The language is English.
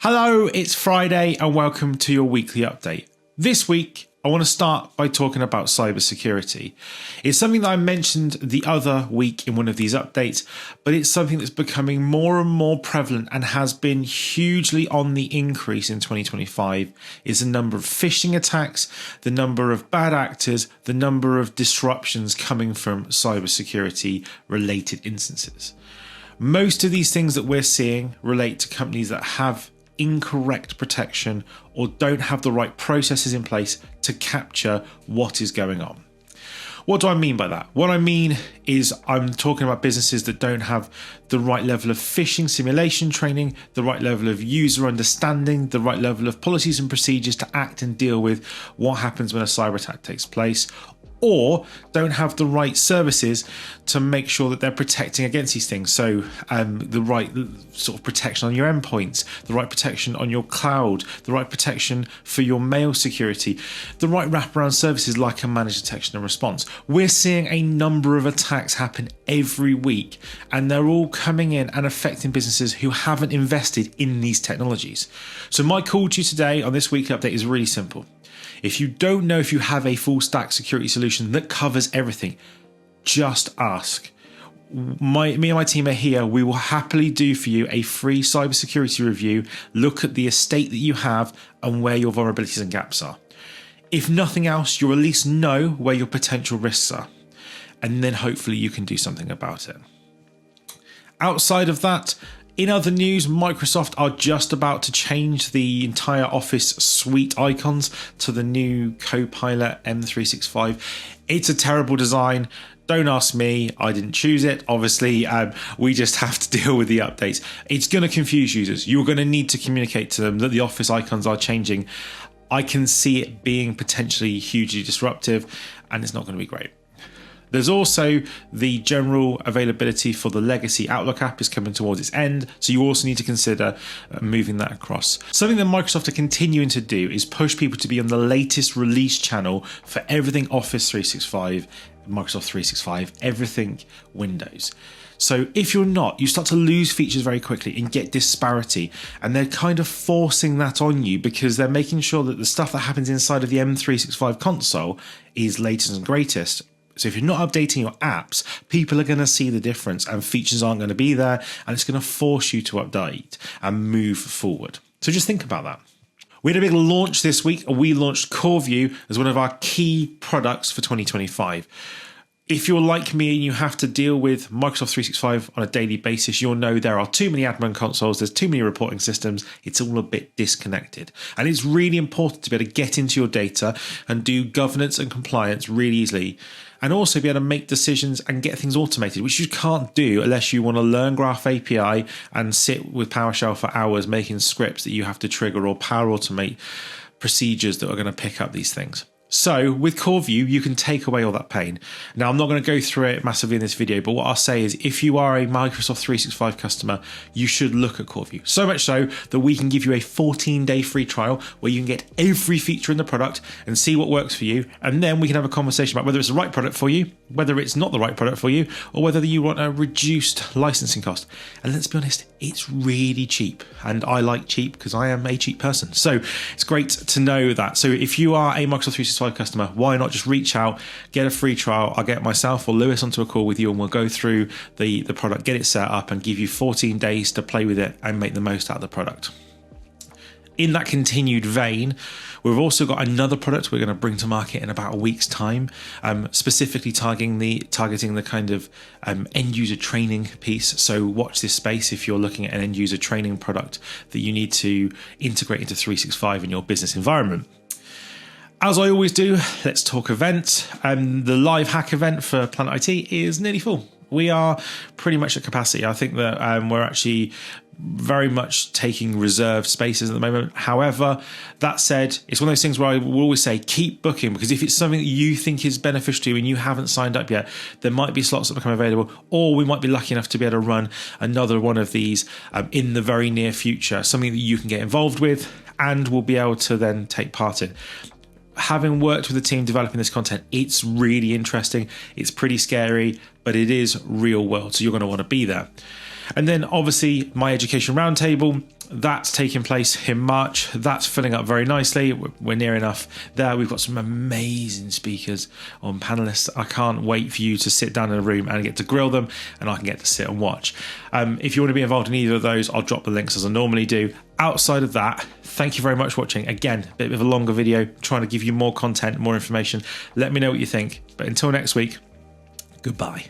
Hello, it's Friday and welcome to your weekly update. This week, I want to start by talking about cybersecurity. It's something that I mentioned the other week in one of these updates, but it's something that's becoming more and more prevalent and has been hugely on the increase in 2025. Is the number of phishing attacks, the number of bad actors, the number of disruptions coming from cybersecurity related instances. Most of these things that we're seeing relate to companies that have incorrect protection or don't have the right processes in place to capture what is going on. What do I mean by that? What I mean is I'm talking about businesses that don't have the right level of phishing simulation training, the right level of user understanding, the right level of policies and procedures to act and deal with what happens when a cyber attack takes place, or don't have the right services to make sure that they're protecting against these things. So the right sort of protection on your endpoints, the right protection on your cloud, the right protection for your mail security, the right wraparound services like a managed detection and response. We're seeing a number of attacks happen every week, and they're all coming in and affecting businesses who haven't invested in these technologies. So my call to you today on this weekly update is really simple. If you don't know if you have a full stack security solution that covers everything, just ask. Me and my team are here. We will happily do for you a free cybersecurity review, look at the estate that you have and where your vulnerabilities and gaps are. If nothing else, you'll at least know where your potential risks are, and then hopefully you can do something about it. Outside of that, in other news, Microsoft are just about to change the entire Office suite icons to the new Copilot M365. It's a terrible design. Don't ask me, I didn't choose it. Obviously, we just have to deal with the updates. It's going to confuse users. You're going to need to communicate to them that the Office icons are changing. I can see it being potentially hugely disruptive, and it's not going to be great. There's also the general availability for the legacy Outlook app is coming towards its end, so you also need to consider moving that across. Something that Microsoft are continuing to do is push people to be on the latest release channel for everything Office 365, Microsoft 365, everything Windows. So if you're not, you start to lose features very quickly and get disparity, and they're kind of forcing that on you because they're making sure that the stuff that happens inside of the M365 console is latest and greatest. So if you're not updating your apps, people are going to see the difference and features aren't going to be there, and it's going to force you to update and move forward. So just think about that. We had a big launch this week, and we launched CoreView as one of our key products for 2025. If you're like me and you have to deal with Microsoft 365 on a daily basis, you'll know there are too many admin consoles, there's too many reporting systems, it's all a bit disconnected. And it's really important to be able to get into your data and do governance and compliance really easily, and also be able to make decisions and get things automated, which you can't do unless you want to learn Graph API and sit with PowerShell for hours making scripts that you have to trigger or Power Automate procedures that are going to pick up these things. So with CoreView, you can take away all that pain. Now, I'm not going to go through it massively in this video, but what I'll say is if you are a Microsoft 365 customer, you should look at CoreView. So much so that we can give you a 14-day free trial where you can get every feature in the product and see what works for you. And then we can have a conversation about whether it's the right product for you, whether it's not the right product for you, or whether you want a reduced licensing cost. And let's be honest, it's really cheap. And I like cheap because I am a cheap person. So it's great to know that. So if you are a Microsoft 365 customer, why not just reach out, get a free trial. I'll get myself or Lewis onto a call with you and we'll go through the product, get it set up and give you 14 days to play with it and make the most out of the product. In that continued vein, we've also got another product we're going to bring to market in about a week's time, specifically targeting the kind of end user training piece. So watch this space if you're looking at an end user training product that you need to integrate into 365 in your business environment. As I always do, let's talk events. The live hack event for Planet IT is nearly full. We are pretty much at capacity. I think that we're actually very much taking reserved spaces at the moment. However, that said, it's one of those things where I will always say keep booking, because if it's something that you think is beneficial to you and you haven't signed up yet, there might be slots that become available, or we might be lucky enough to be able to run another one of these in the very near future, something that you can get involved with and will be able to then take part in. Having worked with the team developing this content, it's really interesting. It's pretty scary, but it is real world, so you're going to want to be there. And then obviously my education roundtable, That's taking place in March. That's filling up very nicely. We're near enough there. We've got some amazing speakers on panelists. I can't wait for you to sit down in a room and get to grill them, and I can get to sit and watch. If you want to be involved in either of those, I'll drop the links as I normally do. Outside of that, thank you very much for watching. Again, a bit of a longer video, trying to give you more content, more information. Let me know what you think. But until next week, goodbye.